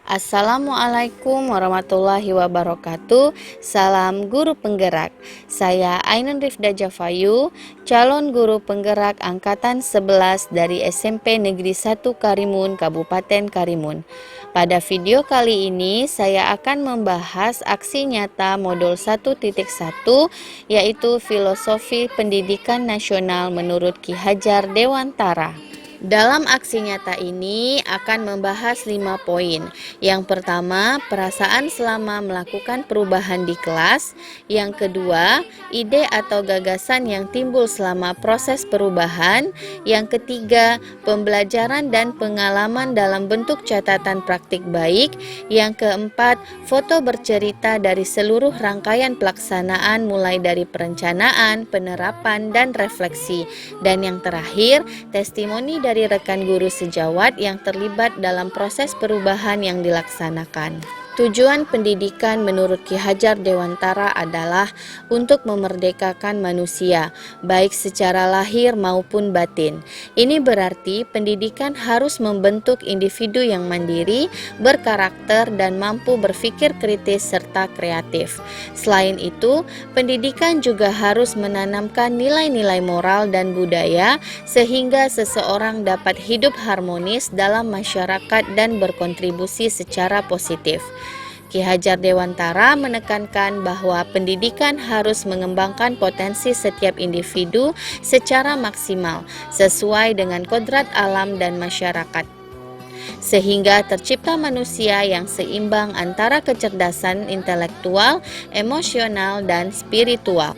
Assalamualaikum warahmatullahi wabarakatuh. Salam guru penggerak. Saya Ainun Rifda Jafayu, calon guru penggerak angkatan 11 dari SMP Negeri 1 Karimun, Kabupaten Karimun. Pada video kali ini saya akan membahas aksi nyata modul 1.1, yaitu filosofi pendidikan nasional menurut Ki Hajar Dewantara. Dalam aksi nyata ini akan membahas 5 poin. Yang pertama, perasaan selama melakukan perubahan di kelas. Yang kedua, ide atau gagasan yang timbul selama proses perubahan. Yang ketiga, pembelajaran dan pengalaman dalam bentuk catatan praktik baik. Yang keempat, foto bercerita dari seluruh rangkaian pelaksanaan mulai dari perencanaan, penerapan, dan refleksi. Dan yang terakhir, testimoni dari rekan guru sejawat yang terlibat dalam proses perubahan yang dilaksanakan. Tujuan pendidikan menurut Ki Hajar Dewantara adalah untuk memerdekakan manusia, baik secara lahir maupun batin. Ini berarti pendidikan harus membentuk individu yang mandiri, berkarakter, dan mampu berpikir kritis serta kreatif. Selain itu, pendidikan juga harus menanamkan nilai-nilai moral dan budaya sehingga seseorang dapat hidup harmonis dalam masyarakat dan berkontribusi secara positif. Ki Hajar Dewantara menekankan bahwa pendidikan harus mengembangkan potensi setiap individu secara maksimal sesuai dengan kodrat alam dan masyarakat, sehingga tercipta manusia yang seimbang antara kecerdasan intelektual, emosional, dan spiritual.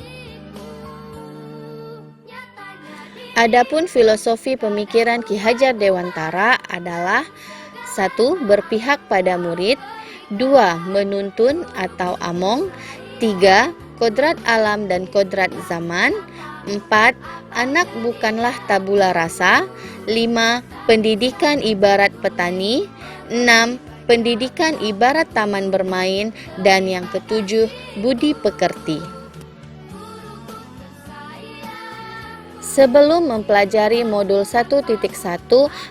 Adapun filosofi pemikiran Ki Hajar Dewantara adalah 1. Berpihak pada murid, 2. Menuntun atau among, 3. Kodrat alam dan kodrat zaman, 4. Anak bukanlah tabula rasa, 5. Pendidikan ibarat petani, 6. Pendidikan ibarat taman bermain, dan yang ketujuh, budi pekerti. Sebelum mempelajari modul 1.1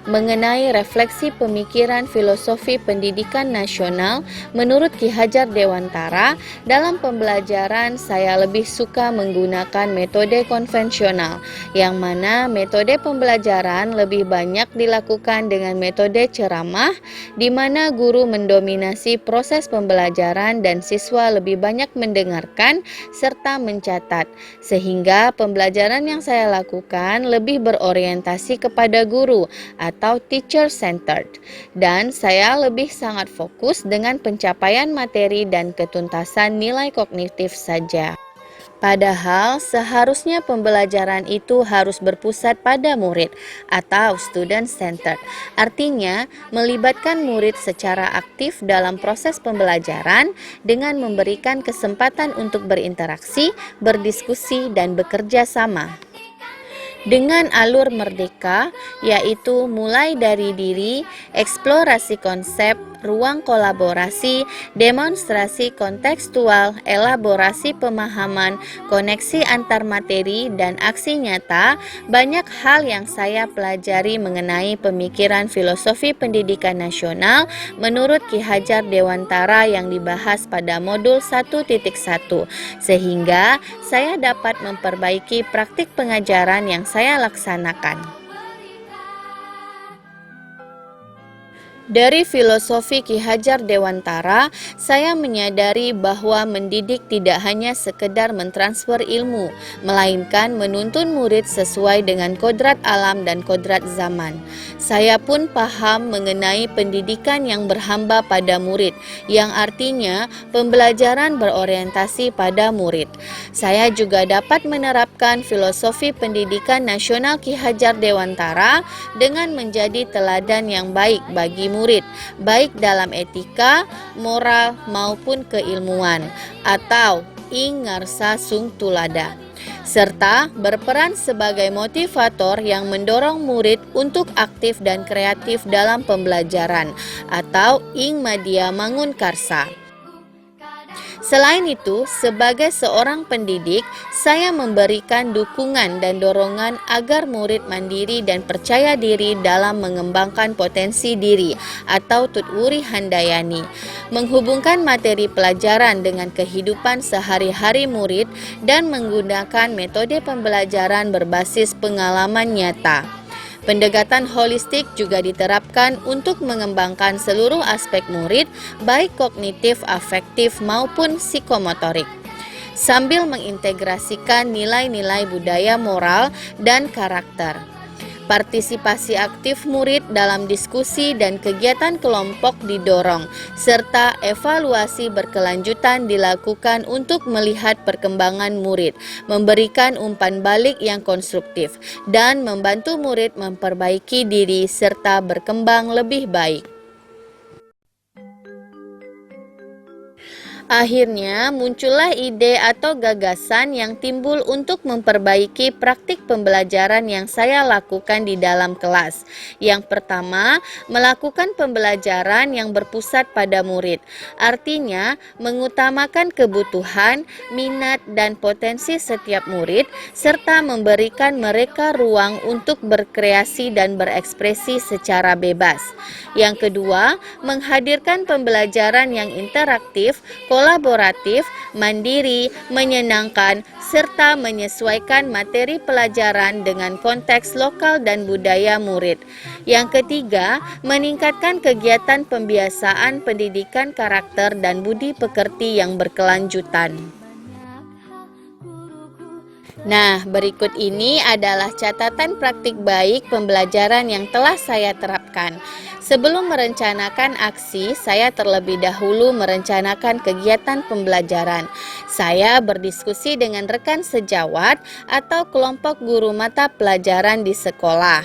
mengenai refleksi pemikiran filosofi pendidikan nasional menurut Ki Hajar Dewantara, dalam pembelajaran saya lebih suka menggunakan metode konvensional, yang mana metode pembelajaran lebih banyak dilakukan dengan metode ceramah, di mana guru mendominasi proses pembelajaran dan siswa lebih banyak mendengarkan serta mencatat, sehingga pembelajaran yang saya lakukan lebih berorientasi kepada guru atau teacher centered, dan saya lebih sangat fokus dengan pencapaian materi dan ketuntasan nilai kognitif saja. Padahal seharusnya pembelajaran itu harus berpusat pada murid atau student centered. Artinya melibatkan murid secara aktif dalam proses pembelajaran dengan memberikan kesempatan untuk berinteraksi, berdiskusi, dan bekerja sama dengan alur merdeka, yaitu mulai dari diri, eksplorasi konsep, ruang kolaborasi, demonstrasi kontekstual, elaborasi pemahaman, koneksi antar materi, dan aksi nyata. Banyak hal yang saya pelajari mengenai pemikiran filosofi pendidikan nasional menurut Ki Hajar Dewantara yang dibahas pada modul 1.1, sehingga saya dapat memperbaiki praktik pengajaran yang saya laksanakan. Dari filosofi Ki Hajar Dewantara, saya menyadari bahwa mendidik tidak hanya sekedar mentransfer ilmu, melainkan menuntun murid sesuai dengan kodrat alam dan kodrat zaman. Saya pun paham mengenai pendidikan yang berhamba pada murid, yang artinya pembelajaran berorientasi pada murid. Saya juga dapat menerapkan filosofi pendidikan nasional Ki Hajar Dewantara dengan menjadi teladan yang baik bagi murid, baik dalam etika, moral, maupun keilmuan, atau ing ngarsa sung tulada, serta berperan sebagai motivator yang mendorong murid untuk aktif dan kreatif dalam pembelajaran, atau ing madya mangun karsa. Selain itu, sebagai seorang pendidik, saya memberikan dukungan dan dorongan agar murid mandiri dan percaya diri dalam mengembangkan potensi diri atau Tutwuri Handayani, menghubungkan materi pelajaran dengan kehidupan sehari-hari murid dan menggunakan metode pembelajaran berbasis pengalaman nyata. Pendekatan holistik juga diterapkan untuk mengembangkan seluruh aspek murid, baik kognitif, afektif, maupun psikomotorik, sambil mengintegrasikan nilai-nilai budaya moral dan karakter. Partisipasi aktif murid dalam diskusi dan kegiatan kelompok didorong, serta evaluasi berkelanjutan dilakukan untuk melihat perkembangan murid, memberikan umpan balik yang konstruktif, dan membantu murid memperbaiki diri serta berkembang lebih baik. Akhirnya muncullah ide atau gagasan yang timbul untuk memperbaiki praktik pembelajaran yang saya lakukan di dalam kelas. Yang pertama, melakukan pembelajaran yang berpusat pada murid. Artinya, mengutamakan kebutuhan, minat, dan potensi setiap murid, serta memberikan mereka ruang untuk berkreasi dan berekspresi secara bebas. Yang kedua, menghadirkan pembelajaran yang interaktif, kolaboratif, mandiri, menyenangkan, serta menyesuaikan materi pelajaran dengan konteks lokal dan budaya murid. Yang ketiga, meningkatkan kegiatan pembiasaan pendidikan karakter dan budi pekerti yang berkelanjutan. Nah, berikut ini adalah catatan praktik baik pembelajaran yang telah saya terapkan. Sebelum merencanakan aksi, saya terlebih dahulu merencanakan kegiatan pembelajaran. Saya berdiskusi dengan rekan sejawat atau kelompok guru mata pelajaran di sekolah.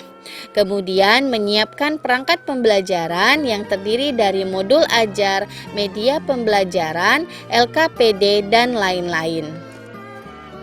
Kemudian menyiapkan perangkat pembelajaran yang terdiri dari modul ajar, media pembelajaran, LKPD, dan lain-lain.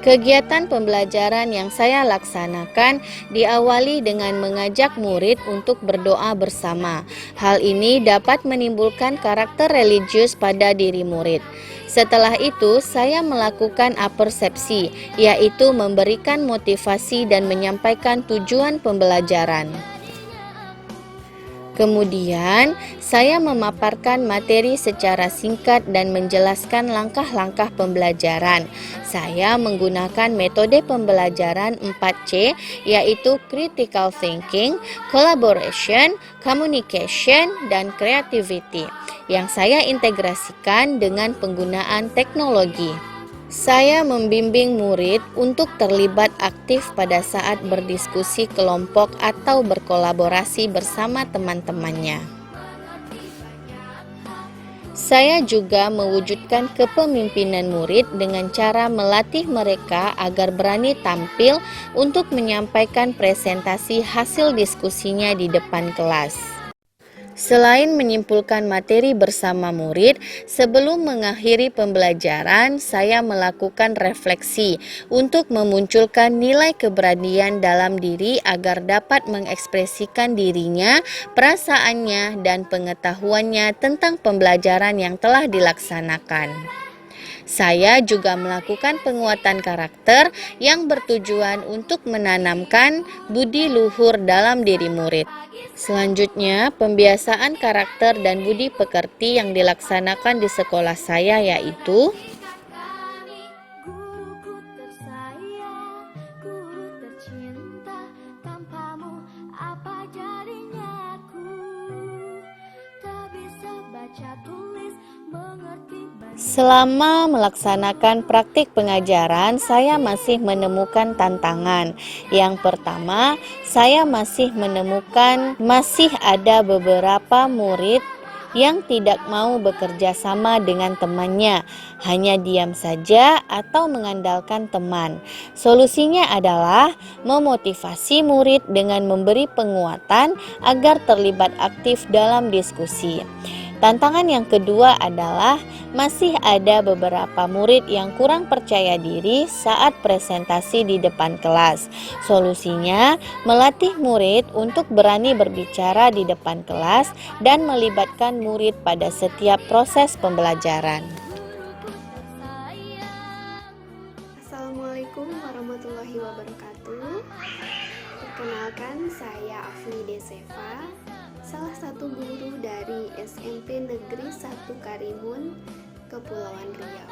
Kegiatan pembelajaran yang saya laksanakan diawali dengan mengajak murid untuk berdoa bersama. Hal ini dapat menimbulkan karakter religius pada diri murid. Setelah itu, saya melakukan apersepsi, yaitu memberikan motivasi dan menyampaikan tujuan pembelajaran. Kemudian, saya memaparkan materi secara singkat dan menjelaskan langkah-langkah pembelajaran. Saya menggunakan metode pembelajaran 4C, yaitu critical thinking, collaboration, communication, dan creativity, yang saya integrasikan dengan penggunaan teknologi. Saya membimbing murid untuk terlibat aktif pada saat berdiskusi kelompok atau berkolaborasi bersama teman-temannya. Saya juga mewujudkan kepemimpinan murid dengan cara melatih mereka agar berani tampil untuk menyampaikan presentasi hasil diskusinya di depan kelas. Selain menyimpulkan materi bersama murid, sebelum mengakhiri pembelajaran, saya melakukan refleksi untuk memunculkan nilai keberanian dalam diri agar dapat mengekspresikan dirinya, perasaannya, dan pengetahuannya tentang pembelajaran yang telah dilaksanakan. Saya juga melakukan penguatan karakter yang bertujuan untuk menanamkan budi luhur dalam diri murid. Selanjutnya, pembiasaan karakter dan budi pekerti yang dilaksanakan di sekolah saya yaitu selama melaksanakan praktik pengajaran, saya masih menemukan tantangan. Yang pertama, saya masih ada beberapa murid yang tidak mau bekerja sama dengan temannya, hanya diam saja atau mengandalkan teman. Solusinya adalah memotivasi murid dengan memberi penguatan agar terlibat aktif dalam diskusi. Tantangan yang kedua adalah masih ada beberapa murid yang kurang percaya diri saat presentasi di depan kelas. Solusinya, melatih murid untuk berani berbicara di depan kelas dan melibatkan murid pada setiap proses pembelajaran. Assalamualaikum Batu Karimun, Kepulauan Riau.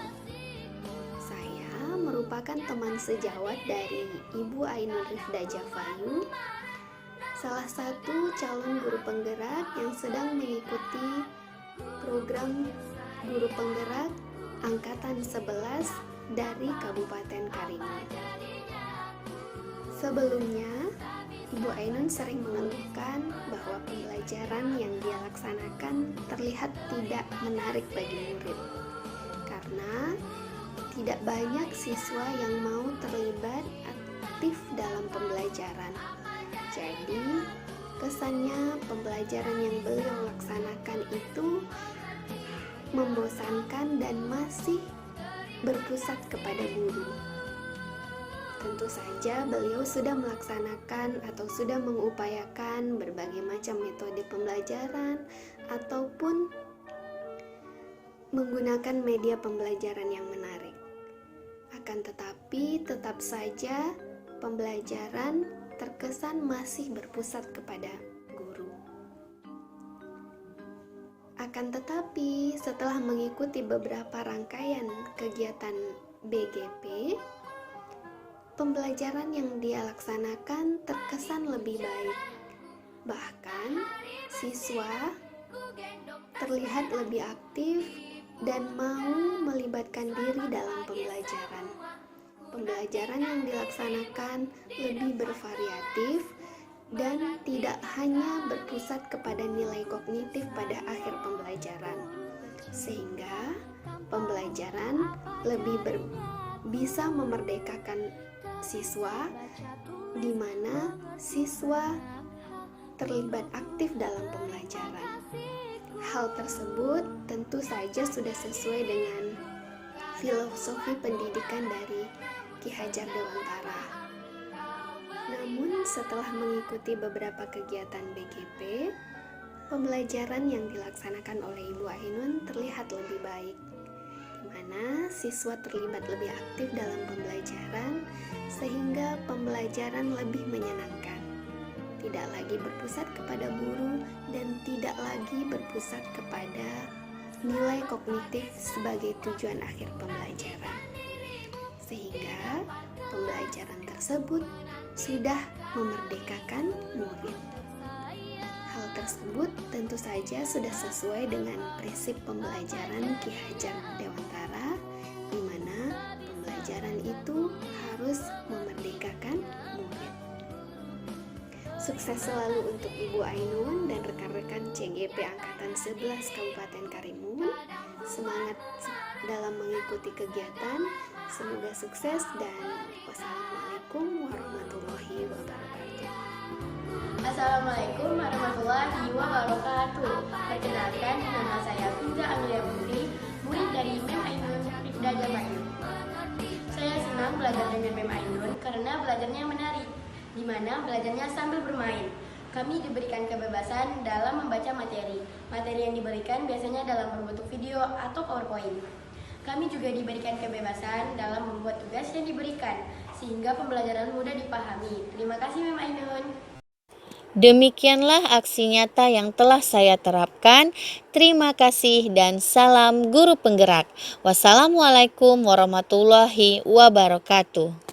Saya merupakan teman sejawat dari Ibu Ainun Rifda Jafayu, salah satu calon guru penggerak yang sedang mengikuti program guru penggerak angkatan 11 dari Kabupaten Karimun. Sebelumnya, Ibu Ainun sering mengeluhkan bahwa pembelajaran yang dia laksanakan terlihat tidak menarik bagi murid karena tidak banyak siswa yang mau terlibat aktif dalam pembelajaran. Jadi, kesannya pembelajaran yang beliau laksanakan itu membosankan dan masih berpusat kepada guru. Tentu saja beliau sudah melaksanakan atau sudah mengupayakan berbagai macam metode pembelajaran ataupun menggunakan media pembelajaran yang menarik. Akan tetapi tetap saja pembelajaran terkesan masih berpusat kepada guru. Akan tetapi setelah mengikuti beberapa rangkaian kegiatan BGP, pembelajaran yang dia laksanakan terkesan lebih baik. Bahkan, siswa terlihat lebih aktif dan mau melibatkan diri dalam pembelajaran. Pembelajaran yang dilaksanakan lebih bervariatif dan tidak hanya berpusat kepada nilai kognitif pada akhir pembelajaran, sehingga pembelajaran lebih bisa memerdekakan siswa, di mana siswa terlibat aktif dalam pembelajaran. Hal tersebut tentu saja sudah sesuai dengan filosofi pendidikan dari Ki Hajar Dewantara. Namun setelah mengikuti beberapa kegiatan BGP, pembelajaran yang dilaksanakan oleh Ibu Ainun terlihat lebih baik, di mana siswa terlibat lebih aktif dalam pembelajaran sehingga pembelajaran lebih menyenangkan. Tidak lagi berpusat kepada guru dan tidak lagi berpusat kepada nilai kognitif sebagai tujuan akhir pembelajaran. Sehingga pembelajaran tersebut sudah memerdekakan murid. Hal tersebut tentu saja sudah sesuai dengan prinsip pembelajaran Ki Hajar Dewantara, di mana pembelajaran itu harus memerdekakan murid. Sukses selalu untuk Ibu Ainun dan rekan-rekan CGP Angkatan 11 Kabupaten Karimun. Semangat dalam mengikuti kegiatan. Semoga sukses dan wassalamualaikum warahmatullahi wabarakatuh. Assalamualaikum warahmatullahi wabarakatuh. Perkenalkan, nama saya Fiza Amelia Putri, murid dari Mem Ainun Rifda Jafayu. Saya senang belajar dengan Mem Ainun karena belajarnya menarik, di mana belajarnya sambil bermain. Kami diberikan kebebasan dalam membaca materi. Materi yang diberikan biasanya dalam berbentuk video atau PowerPoint. Kami juga diberikan kebebasan dalam membuat tugas yang diberikan, sehingga pembelajaran mudah dipahami. Terima kasih Mem Ainun. Demikianlah aksi nyata yang telah saya terapkan. Terima kasih dan salam guru penggerak. Wassalamualaikum warahmatullahi wabarakatuh.